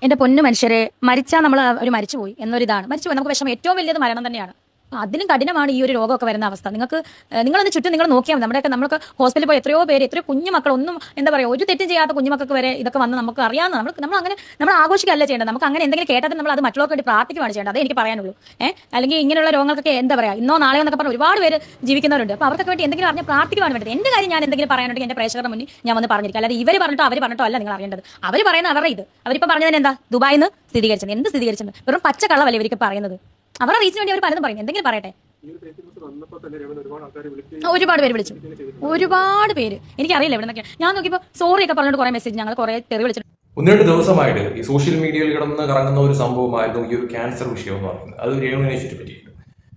എന്റെ പൊന്നു മനുഷ്യരെ, മരിച്ചാൽ നമ്മൾ ഒരു മരിച്ചുപോയി എന്നൊരിതാണ്. മരിച്ചുപോയി നമുക്ക് വിഷമം, ഏറ്റവും വലിയത് മരണം തന്നെയാണ്. അതിലും കഠിനമാണ് ഈ ഒരു രോഗമൊക്കെ വരുന്ന അവസ്ഥ. നിങ്ങളൊന്ന് ചുറ്റും നിങ്ങൾ നോക്കിയാൽ മതി. നമുക്ക് ഹോസ്പിറ്റലിൽ പോയി എത്രയോ പേര്, എത്രയോ കുഞ്ഞുമക്കൾ, ഒന്നും എന്താ പറയുക, ഒരു തെറ്റും ചെയ്യാത്ത കുഞ്ഞുമക്കൾക്ക് വരെ ഇതൊക്കെ വന്ന് നമുക്ക് അറിയാവുന്ന നമ്മൾ ആഘോഷിക്കുകയല്ല ചെയ്യേണ്ടത്. നമുക്ക് അങ്ങനെ എന്തെങ്കിലും കേട്ടാൽ നമ്മൾ അത് മറ്റുള്ളവർക്ക് വേണ്ടി പ്രാർത്ഥിക്കുകയാണ് ചെയ്യേണ്ടത്. അതേ എനിക്ക് പറയാനുള്ളൂ. അല്ലെങ്കിൽ ഇങ്ങനെയുള്ള രോഗങ്ങൾക്കൊക്കെ എന്താ പറയുക, ഇന്നോ നാളെയോ എന്നൊക്കെ പറഞ്ഞ് ഒരുപാട് പേര് ജീവിക്കുന്നവരുണ്ട്. അപ്പോൾ അവർക്കൊക്കെ വേണ്ടി എന്തെങ്കിലും അറിഞ്ഞ് പ്രാർത്ഥിക്കുകയാണ് വേണ്ടത്. എന്റെ കാര്യം ഞാൻ എന്തെങ്കിലും പറയാനുണ്ടെങ്കിൽ എന്റെ പ്രേക്ഷകരുടെ മുന്നിൽ ഞാൻ വന്ന് പറഞ്ഞിരിക്കും. അല്ലാതെ ഇവർ പറഞ്ഞിട്ടോ അവർ പറഞ്ഞിട്ടോ അല്ല നിങ്ങൾ അറിയേണ്ടത്. അവർ പറയുന്ന അവരുടെ അവരിപ്പോൾ പറഞ്ഞതിന് എന്താ, ദുബായിൽ നിന്ന് സ്ഥിരീകരിച്ചത്, എന്ത് സ്ഥിരീകരിച്ചത്? വെറും പച്ച കള്ളവല്ലേ ഇവർക്ക് പറയുന്നത്. അവരുടെ റീസിന് വേണ്ടി അവർ പലതും പറയും. എന്തെങ്കിലും പറയട്ടെ. ഒരുപാട് പേര് വിളിച്ചു, ഒരുപാട് പേര്. എനിക്കറിയില്ല എവിടെ നിന്നൊക്കെയാണ്. ഞാൻ നോക്കിയപ്പോൾ സോറി ഒക്കെ പറഞ്ഞിട്ട് കുറെ മെസ്സേജ്, ഞങ്ങൾ കുറെ തെറി വിളിച്ചിട്ട്. ഒന്ന് രണ്ട് ദിവസമായിട്ട് ഈ സോഷ്യൽ മീഡിയയിൽ കിടന്ന് കറങ്ങുന്ന ഒരു സംഭവമായിരുന്നു ഈ ഒരു ക്യാൻസർ വിഷയം എന്ന് പറയുന്നത്. അത് രേണുവിനെ ചുറ്റിപ്പറ്റിയിട്ട്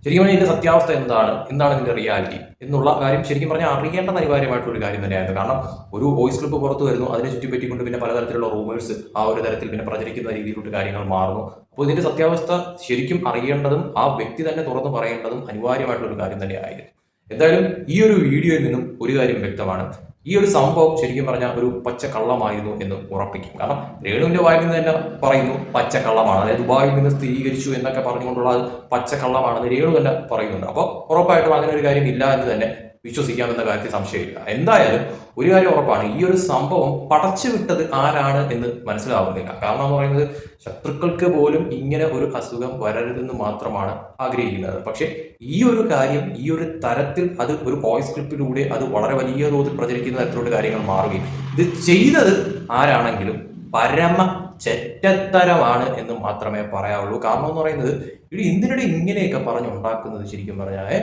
ശരിക്കും പറഞ്ഞാൽ ഇതിന്റെ സത്യാവസ്ഥ എന്താണ് ഇതിന്റെ റിയാലിറ്റി എന്നുള്ള കാര്യം ശരിക്കും പറഞ്ഞാൽ അറിയേണ്ടത് അനിവാര്യമായിട്ടുള്ള ഒരു കാര്യം തന്നെയായിരുന്നു. കാരണം ഒരു വോയിസ് ക്ലിപ്പ് പുറത്തു വരുന്നു, അതിനെ ചുറ്റിപ്പറ്റിക്കൊണ്ട് പിന്നെ പലതരത്തിലുള്ള റൂമേഴ്സ് ആ ഒരു തരത്തിൽ പിന്നെ പ്രചരിക്കുന്ന രീതിയിലോട്ട് കാര്യങ്ങൾ മാറുന്നു. അപ്പോൾ ഇതിന്റെ സത്യാവസ്ഥ ശരിക്കും അറിയേണ്ടതും ആ വ്യക്തി തന്നെ തുറന്നു പറയേണ്ടതും അനിവാര്യമായിട്ടുള്ള ഒരു കാര്യം തന്നെയായിരുന്നു. എന്തായാലും ഈ ഒരു വീഡിയോയിൽ നിന്നും ഒരു കാര്യം വ്യക്തമാണ്, ഈ ഒരു സംഭവം ശരിക്കും പറഞ്ഞാൽ ഒരു പച്ചക്കള്ളമായിരുന്നു എന്ന് ഉറപ്പിക്കും. കാരണം രേണുവിന്റെ വായിൽ നിന്ന് തന്നെ പറയുന്നു പച്ചക്കള്ളമാണ്, അതായത് ദുബായിൽ നിന്ന് സ്ഥിരീകരിച്ചു എന്നൊക്കെ പറഞ്ഞുകൊണ്ടുള്ള പച്ചക്കള്ളമാണെന്ന് രേണു തന്നെ പറയുന്നുണ്ട്. അപ്പോൾ ഉറപ്പായിട്ടും അങ്ങനെ ഒരു കാര്യം ഇല്ല എന്ന് തന്നെ വിശ്വസിക്കാമെന്ന കാര്യത്തിൽ സംശയമില്ല. എന്തായാലും ഒരു കാര്യം ഉറപ്പാണ്, ഈ ഒരു സംഭവം പടച്ചു വിട്ടത് ആരാണ് എന്ന് മനസ്സിലാവുന്നില്ല. കാരണം എന്ന് പറയുന്നത് ശത്രുക്കൾക്ക് പോലും ഇങ്ങനെ ഒരു അസുഖം വരരുതെന്ന് മാത്രമാണ് ആഗ്രഹിക്കുന്നത്. പക്ഷെ ഈ ഒരു കാര്യം ഈ ഒരു തരത്തിൽ അത് ഒരു വോയിസ് ക്ലിപ്പിലൂടെ അത് വളരെ വലിയ തോതിൽ പ്രചരിക്കുന്ന തരത്തിലുള്ള കാര്യങ്ങൾ മാറുകയും ഇത് ചെയ്തത് ആരാണെങ്കിലും പരമ ചെറ്റത്തരമാണ് എന്ന് മാത്രമേ പറയാവുള്ളൂ. കാരണം എന്ന് പറയുന്നത് ഇത് എന്തിനിടെ ഇങ്ങനെയൊക്കെ പറഞ്ഞുണ്ടാക്കുന്നത് ശരിക്കും പറഞ്ഞാൽ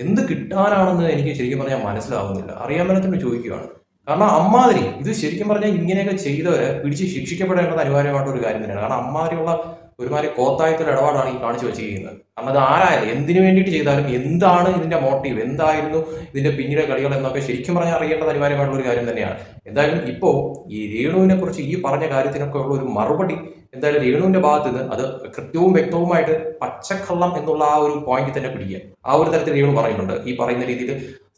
എന്ത് കിട്ടാനാണെന്ന് എനിക്ക് ശരിക്കും പറഞ്ഞാൽ മനസ്സിലാവുന്നില്ല. അറിയാൻ പറ്റത്തിന് ചോദിക്കുകയാണ്. കാരണം അമ്മാതിരി ഇത് ശരിക്കും പറഞ്ഞാൽ ഇങ്ങനെയൊക്കെ ചെയ്തവരെ പിടിച്ച് ശിക്ഷിക്കപ്പെടേണ്ടത് അനിവാര്യമായിട്ടുള്ള ഒരു കാര്യം തന്നെയാണ്. കാരണം അമ്മാതിരിയുള്ള ഒരുമാതിരി കോത്തായത്തിൽ ഇടപാടാണ് ഈ കാണിച്ചു വെച്ചിരിക്കുന്നത്. കാരണം അത് ആരായാലും എന്തിനു വേണ്ടിയിട്ട് ചെയ്താലും എന്താണ് ഇതിന്റെ മോട്ടീവ്, എന്തായിരുന്നു ഇതിന്റെ പിന്നിലെ കളികൾ എന്നൊക്കെ ശരിക്കും പറഞ്ഞാൽ അറിയേണ്ടത് അനിവാര്യമായിട്ടുള്ള ഒരു കാര്യം തന്നെയാണ്. എന്തായാലും ഇപ്പോൾ ഈ രേണുവിനെ കുറിച്ച് ഈ പറഞ്ഞ കാര്യത്തിനൊക്കെ ഉള്ള ഒരു മറുപടി എന്തായാലും രേണുവിന്റെ ഭാഗത്ത് നിന്ന് അത് കൃത്യവും വ്യക്തവുമായിട്ട് പച്ചക്കള്ളം എന്നുള്ള ആ ഒരു പോയിന്റ് തന്നെ പിടിക്കുക. ആ ഒരു തരത്തിൽ രേണു പറയുന്നുണ്ട്. ഈ പറയുന്ന രീതിയിൽ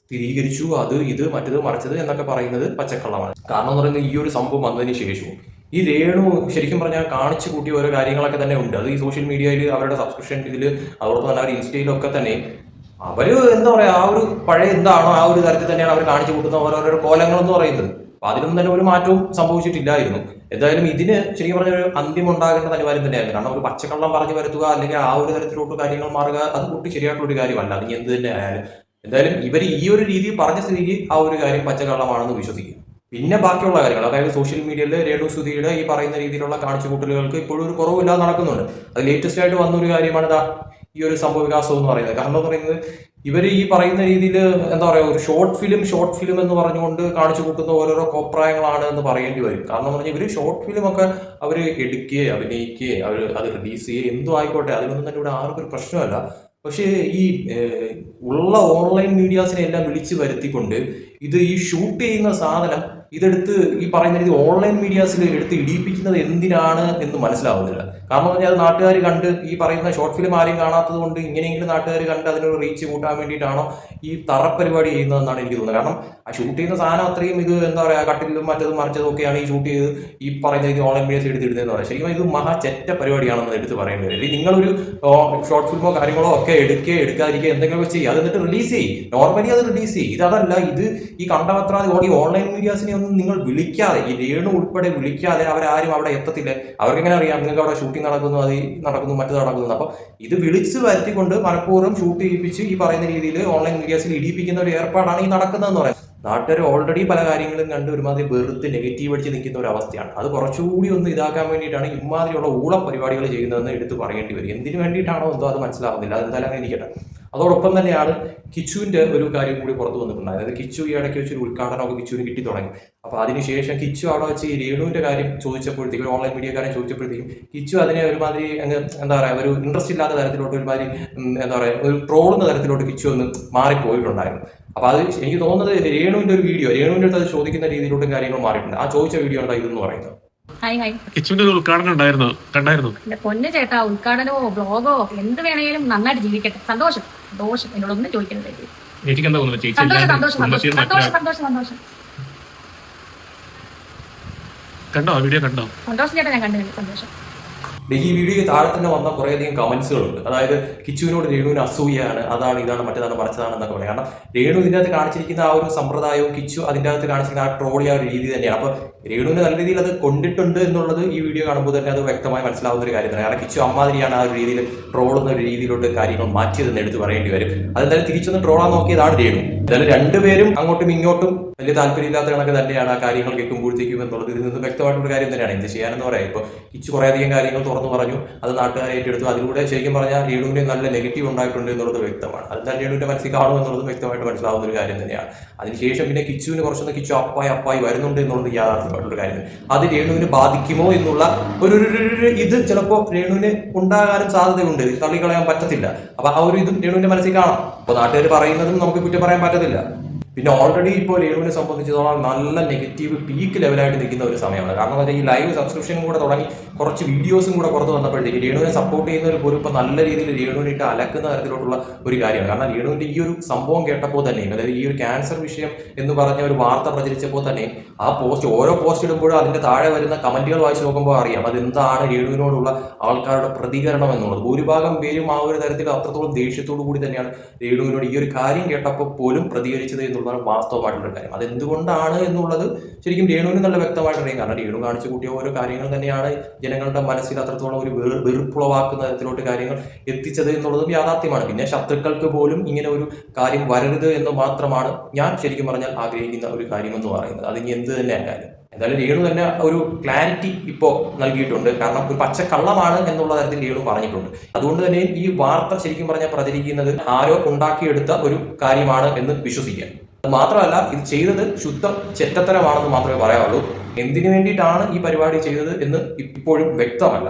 സ്ഥിരീകരിച്ചു അത് ഇത് മറ്റത് മറിച്ചത് എന്നൊക്കെ പറയുന്നത് പച്ചക്കള്ളമാണ്. കാരണം എന്ന് പറയുന്നത് ഈ ഒരു സംഭവം വന്നതിന് ശേഷവും ഈ രേണു ശരിക്കും പറഞ്ഞാൽ കാണിച്ചു കൂട്ടിയ ഓരോ കാര്യങ്ങളൊക്കെ തന്നെ ഉണ്ട്. അത് ഈ സോഷ്യൽ മീഡിയയിൽ അവരുടെ സബ്സ്ക്രിപ്ഷൻ ഇതിൽ അതോടൊപ്പം തന്നെ അവർ ഇൻസ്റ്റയിലൊക്കെ തന്നെ അവര് എന്താ പറയാ ആ ഒരു പഴയ എന്താണോ ആ ഒരു തരത്തിൽ തന്നെയാണ് അവർ കാണിച്ചു കൂട്ടുന്ന ഓരോരോ കോലങ്ങൾ എന്ന് പറയുന്നത്. അപ്പൊ അതിലൊന്നും തന്നെ ഒരു മാറ്റവും സംഭവിച്ചിട്ടില്ലായിരുന്നു. എന്തായാലും ഇതിന് ശരിക്കും പറഞ്ഞ ഒരു അന്ത്യം ഉണ്ടാകേണ്ടത് അനിവാര്യം തന്നെയായിരുന്നു. കാരണം ഒരു പച്ചക്കള്ളം പറഞ്ഞു വരുത്തുക അല്ലെങ്കിൽ ആ ഒരു തരത്തിലോട്ട് കാര്യങ്ങൾ മാറുക അത് കൂട്ടി ശരിയായിട്ടുള്ള ഒരു കാര്യമല്ല. അത് എന്ത് തന്നെ ആയാലും എന്തായാലും ഇവർ ഈ ഒരു രീതിയിൽ പറഞ്ഞ സ്ഥിതിക്ക് ആ ഒരു കാര്യം പച്ചക്കള്ളമാണെന്ന് വിശ്വസിക്കും. പിന്നെ ബാക്കിയുള്ള കാര്യങ്ങൾ അതായത് സോഷ്യൽ മീഡിയയിൽ രേണു സുധിയുടെ ഈ പറയുന്ന രീതിയിലുള്ള കാണിച്ചുകൂട്ടലുകൾക്ക് ഇപ്പോഴും ഒരു കുറവില്ലാതെ നടക്കുന്നുണ്ട്. അത് ലേറ്റസ്റ്റ് ആയിട്ട് വന്ന ഒരു കാര്യമാണ് ഈ ഒരു സംഭവ വികാസം എന്ന് പറയുന്നത്. കാരണം എന്ന് പറയുന്നത് ഇവർ ഈ പറയുന്ന രീതിയിൽ എന്താ പറയുക ഒരു ഷോർട്ട് ഫിലിം എന്ന് പറഞ്ഞുകൊണ്ട് കാണിച്ചു കൂട്ടുന്ന ഓരോരോ കോപ്രായങ്ങളാണ് എന്ന് പറയേണ്ടി വരും. കാരണം എന്ന് പറഞ്ഞാൽ ഇവർ ഷോർട്ട് ഫിലിമൊക്കെ അവർ എടുക്കുകയോ അഭിനയിക്കുകയോ അവർ അത് റിലീസ് ചെയ്യുകയോ എന്തോ ആയിക്കോട്ടെ, അതിനൊന്നും തന്നെ ഇവിടെ ആർക്കും ഒരു പ്രശ്നമല്ല. പക്ഷേ ഈ ഉള്ള ഓൺലൈൻ മീഡിയാസിനെ എല്ലാം വിളിച്ചു വരുത്തിക്കൊണ്ട് ഇത് ഈ ഷൂട്ട് ചെയ്യുന്ന സാധനം ഇതെടുത്ത് ഈ പറയുന്ന രീതി ഓൺലൈൻ മീഡിയാസിൽ എടുത്ത് ഇടിയിപ്പിക്കുന്നത് എന്തിനാണ് എന്ന് മനസ്സിലാവുന്നില്ല. കാരണം പറഞ്ഞാൽ അത് നാട്ടുകാർ കണ്ട് ഈ പറയുന്ന ഷോർട്ട് ഫിലിം ആരെയും കാണാത്തത് കൊണ്ട് ഇങ്ങനെയെങ്കിലും നാട്ടുകാർ കണ്ട് അതിനൊരു റീച്ച് കൂട്ടാൻ വേണ്ടിയിട്ടാണോ ഈ തറപ്പരിപാടി ചെയ്യുന്നതെന്നാണ് എനിക്ക് തോന്നുന്നത്. കാരണം ആ ഷൂട്ട് ചെയ്യുന്ന സാധനം അത്രയും ഇത് എന്താ പറയുക കട്ടിലും മറ്റതും മറിച്ചതും ഒക്കെയാണ് ഈ ഷൂട്ട് ചെയ്ത് ഈ പറയുന്ന രീതി ഓൺലൈൻ മീഡിയാസ് എടുത്തിടുന്നതെന്ന് പറയാം. ശരിക്കും ഇത് മഹാ ചെറ്റ പരിപാടിയാണെന്ന് എടുത്ത് പറയേണ്ടി വരും. നിങ്ങളൊരു ഷോർട്ട് ഫിലിമോ കാര്യങ്ങളോ ഒക്കെ എടുക്കാതിരിക്കുക എന്തെങ്കിലുമൊക്കെ ചെയ്യുക, അത് എന്നിട്ട് റിലീസ് ചെയ്യും. നോർമലി അത് റിലീസ് ചെയ്യും. ഇതല്ല, ഇത് ഈ കണ്ടപത്രാതി ഈ ഓൺലൈൻ മീഡിയാസിനെ ഒന്നും നിങ്ങൾ വിളിക്കാതെ, ഈ രേണു ഉൾപ്പെടെ വിളിക്കാതെ അവരാരും അവിടെ എത്തത്തില്ല. അവർക്ക് എങ്ങനെ അറിയാം നിങ്ങൾക്ക് അവിടെ ഷൂട്ടിംഗ് നടക്കുന്നു, അത് നടക്കുന്നു മറ്റത് നടക്കുന്നു. അപ്പൊ ഇത് വിളിച്ച് വരുത്തിക്കൊണ്ട് മനഃപൂർവ്വം ഷൂട്ട് ചെയ്യിപ്പിച്ച് ഈ പറയുന്ന രീതിയിൽ ഓൺലൈൻ മീഡിയാസിൽ ഇടിയിപ്പിക്കുന്ന ഒരു ഏർപ്പാടാണ് ഈ നടക്കുന്നതെന്ന് പറയുന്നത്. നാട്ടുകാർ ഓൾറെഡി പല കാര്യങ്ങളും കണ്ട് ഒരുമാതിരി വെറുത്ത് നെഗറ്റീവ് അടിച്ച് നിൽക്കുന്ന ഒരു അവസ്ഥയാണ്. അത് കുറച്ചുകൂടി ഒന്ന് ഇതാക്കാൻ വേണ്ടിയിട്ടാണ് ഇമാതിരിയുള്ള ഊള പരിപാടികൾ ചെയ്യുന്നതെന്ന് എടുത്ത് പറയേണ്ടി വരും. എന്തിനു വേണ്ടിയിട്ടാണോ എന്തോ അത് മനസ്സിലാവുന്നില്ല. അതെന്തായാലും അങ്ങനെ ഇരിക്കട്ടെ. അതോടൊപ്പം തന്നെയാണ് കിച്ചുവിന്റെ ഒരു കാര്യം കൂടി പുറത്തു വന്നിട്ടുണ്ട്. അതായത് കിച്ചു ഈ ഇടയ്ക്ക് വെച്ചൊരു ഉദ്ഘാടനമൊക്കെ കിച്ചുവിന് കിട്ടി തുടങ്ങി. അപ്പോൾ അതിനുശേഷം കിച്ചു അവിടെ വെച്ച് ഈ രേണുവിന്റെ കാര്യം ചോദിച്ചപ്പോഴത്തേക്കും ഓൺലൈൻ മീഡിയക്കാരൻ ചോദിച്ചപ്പോഴത്തേക്കും കിച്ചു അതിനെ ഒരുമാതിരി എന്താ പറയുക ഒരു ഇൻട്രസ്റ്റ് ഇല്ലാത്ത തരത്തിലോട്ട് ഒരുമാതിരി എന്താ പറയുക ഒരു ട്രോളുന്ന തരത്തിലോട്ട് കിച്ചു ഒന്ന് മാറിപ്പോയിട്ടുണ്ടായിരുന്നു. അപ്പൊ അത് എനിക്ക് തോന്നുന്നത് രേണുവിന്റെ ഒരു വീഡിയോ രേണുവിന്റെ അടുത്ത് അത് ചോദിക്കുന്ന രീതിയിലോട്ടും കാര്യങ്ങൾ മാറിയിട്ടുണ്ട്. ആ ചോദിച്ച വീഡിയോ ഉണ്ടായി ഇതെന്ന് പറയുന്നത്. കിച്ചുവിന്റെ ഒരു ഉദ്ഘാടനം ഉണ്ടായിരുന്നു, കണ്ടായിരുന്നു? എന്റെ പൊന്നു ചേട്ടാ, ഉദ്ഘാടനമോ ബ്ലോഗോ എന്ത് വേണേലും നന്നായിട്ട് ജീവിക്കട്ടെ. സന്തോഷം എന്നോടൊന്നും ചോദിക്കുന്നത്. എനിക്ക് എന്താ തോന്നുന്നത് ചേച്ചി സന്തോഷം കണ്ടോ? വീഡിയോ കണ്ടോ? സന്തോഷം ചേട്ടാ, ഞാൻ കണ്ടു. സന്തോഷം. ഈ വീഡിയോയ്ക്ക് താഴെ തന്നെ വന്ന കുറേയധികം കമന്റ്സുകളുണ്ട്. അതായത് കിച്ചുവിനോട് രേണുവിന് അസൂയാണ്, അതാണ് ഇതാണ് മറ്റേതാണ് മറിച്ചതാണ് എന്നൊക്കെ പറയാം. കാരണം രേണു ഇതിൻ്റെ അകത്ത് കാണിച്ചിരിക്കുന്ന ആ ഒരു സമ്പ്രദായവും കിച്ചു അതിൻ്റെ അകത്ത് കാണിച്ചിരിക്കുന്ന ആ ട്രോളി ആ ഒരു രീതി തന്നെയാണ്. അപ്പോൾ രേണുവിന് നല്ല രീതിയിൽ അത് കൊണ്ടിട്ടുണ്ട് എന്നുള്ളത് ഈ വീഡിയോ കാണുമ്പോൾ തന്നെ അത് വ്യക്തമായി മനസ്സിലാവുന്ന ഒരു കാര്യം തന്നെ. കാരണം കിച്ചു അമ്മാതിരിയാണ് ആ ഒരു രീതിയിൽ ട്രോളുന്ന ഒരു രീതിയിലോട്ട് കാര്യങ്ങൾ മാറ്റിയതെന്ന് എടുത്ത് പറയേണ്ടി വരും. അതെന്തായാലും തിരിച്ചൊന്ന് ട്രോളാൻ നോക്കിയതാണ് രേണു. എന്തായാലും രണ്ടുപേരും അങ്ങോട്ടും ഇങ്ങോട്ടും വലിയ താല്പര്യമില്ലാത്ത കണക്ക് തന്നെയാണ് ആ കാര്യങ്ങൾ കേൾക്കുമ്പോഴത്തേക്കും എന്നുള്ളത് ഇതിൽ നിന്ന് വ്യക്തമായിട്ടൊരു കാര്യം തന്നെയാണ്. എന്ത് ചെയ്യാനെന്ന് പറയാം. ഇപ്പോൾ കിച്ചു കുറേയധികം കാര്യങ്ങൾ തുറന്നു പറഞ്ഞു, അത് നാട്ടുകാരെ ഏറ്റെടുത്തു. അതിലൂടെ ശരിക്കും പറഞ്ഞാൽ രേണുവിന് നല്ല നെഗറ്റീവ് ഉണ്ടായിട്ടുണ്ട് എന്നുള്ളത് വ്യക്തമാണ്. അതെന്തായാലും രേണുവിന്റെ മനസ്സിൽ കാണും എന്നുള്ളത് വ്യക്തമായിട്ട് മനസ്സിലാവുന്ന ഒരു കാര്യം തന്നെയാണ്. അതിനുശേഷം പിന്നെ കിച്ചുവിന് കുറച്ചൊന്ന് കിച്ചു അപ്പായി വരുന്നുണ്ട് എന്നുള്ളത് യാഥാർത്ഥ്യമായിട്ടുള്ള കാര്യം. അത് രേണുവിന് ബാധിക്കുമോ എന്നുള്ള ഒരു ഇത് ചിലപ്പോൾ രേണുവിന് ഉണ്ടാകാനും സാധ്യതയുണ്ട്. തള്ളിക്കളയാൻ പറ്റത്തില്ല. അപ്പൊ ആ ഒരു ഇതും രേണുവിന്റെ മനസ്സിൽ കാണാം. അപ്പൊ നാട്ടുകാർ പറയുന്നതും നമുക്ക് കുറ്റം പറയാൻ പറ്റത്തില്ല. പിന്നെ ഓൾറെഡി ഇപ്പോൾ രേണുവിനെ സംബന്ധിച്ചിടത്തോളം നല്ല നെഗറ്റീവ് പീക്ക് ലെവലായിട്ട് നിൽക്കുന്ന ഒരു സമയമാണ്. കാരണം ഈ ലൈവ് സബ്സ്ക്രിപ്ഷനും കൂടെ തുടങ്ങി കുറച്ച് വീഡിയോസും കൂടെ പുറത്ത് വന്നപ്പോഴത്തേക്ക് രേണുവിനെ സപ്പോർട്ട് ചെയ്യുന്നവർ പോലും ഇപ്പോൾ നല്ല രീതിയിൽ രേണുവിനെ ഇട്ട് അലക്കുന്ന തരത്തിലോട്ടുള്ള ഒരു കാര്യമാണ്. കാരണം രേണുവിൻ്റെ ഈ ഒരു സംഭവം കേട്ടപ്പോൾ തന്നെയും, അതായത് ഈ ഒരു ക്യാൻസർ വിഷയം എന്ന് പറഞ്ഞ ഒരു വാർത്ത പ്രചരിച്ചപ്പോൾ തന്നെയും ആ പോസ്റ്റ് ഓരോ പോസ്റ്റ് ഇടുമ്പോഴും അതിൻ്റെ താഴെ വരുന്ന കമന്റുകൾ വായിച്ച് നോക്കുമ്പോൾ അറിയാം അതെന്താണ് രേണുവിനോടുള്ള ആൾക്കാരുടെ പ്രതികരണം എന്നുള്ളത്. ഭൂരിഭാഗം പേരും ആ ഒരു തരത്തിൽ അത്രത്തോളം ദേഷ്യത്തോടു കൂടി തന്നെയാണ് രേണുവിനോട് ഈ ഒരു കാര്യം കേട്ടപ്പോൾ പോലും പ്രതികരിച്ചത് എന്നുള്ളത് വാസ്തവമായിട്ടുള്ള കാര്യം. അതെന്തുകൊണ്ടാണ് എന്നുള്ളത് ശരിക്കും രേണുവിന് നല്ല വ്യക്തമായിട്ട് അറിയാം. കാരണം രേണു കാണിച്ചു കൂട്ടിയ ഓരോ കാര്യങ്ങൾ തന്നെയാണ് ജനങ്ങളുടെ മനസ്സിൽ അത്രത്തോളം ഒരു വെറുപ്പുളവാക്കുന്ന തരത്തിലോട്ട് കാര്യങ്ങൾ എത്തിച്ചത് എന്നുള്ളതും യാഥാർത്ഥ്യമാണ്. പിന്നെ ശത്രുക്കൾക്ക് പോലും ഇങ്ങനെ ഒരു കാര്യം വരരുത് എന്ന് മാത്രമാണ് ഞാൻ ശരിക്കും പറഞ്ഞാൽ ആഗ്രഹിക്കുന്ന ഒരു കാര്യം എന്ന് പറയുന്നത്. അതിനി എന്ത് തന്നെ ആയാലും എന്തായാലും രേണു തന്നെ ഒരു ക്ലാരിറ്റി ഇപ്പോൾ നൽകിയിട്ടുണ്ട്. കാരണം ഒരു പച്ചക്കള്ളമാണ് എന്നുള്ള തരത്തിൽ രേണു പറഞ്ഞിട്ടുണ്ട്. അതുകൊണ്ട് തന്നെ ഈ വാർത്ത ശരിക്കും പറഞ്ഞാൽ പ്രചരിക്കുന്നത് ആരോ ഉണ്ടാക്കിയെടുത്ത ഒരു കാര്യമാണ് എന്ന് വിശ്വസിക്കാം. അത് മാത്രമല്ല, ഇത് ചെയ്തത് ശുദ്ധ ചെറ്റത്തരമാണെന്ന് മാത്രമേ പറയാവുള്ളൂ. എന്തിനു വേണ്ടിയിട്ടാണ് ഈ പരിപാടി ചെയ്തത് എന്ന് ഇപ്പോഴും വ്യക്തമല്ല.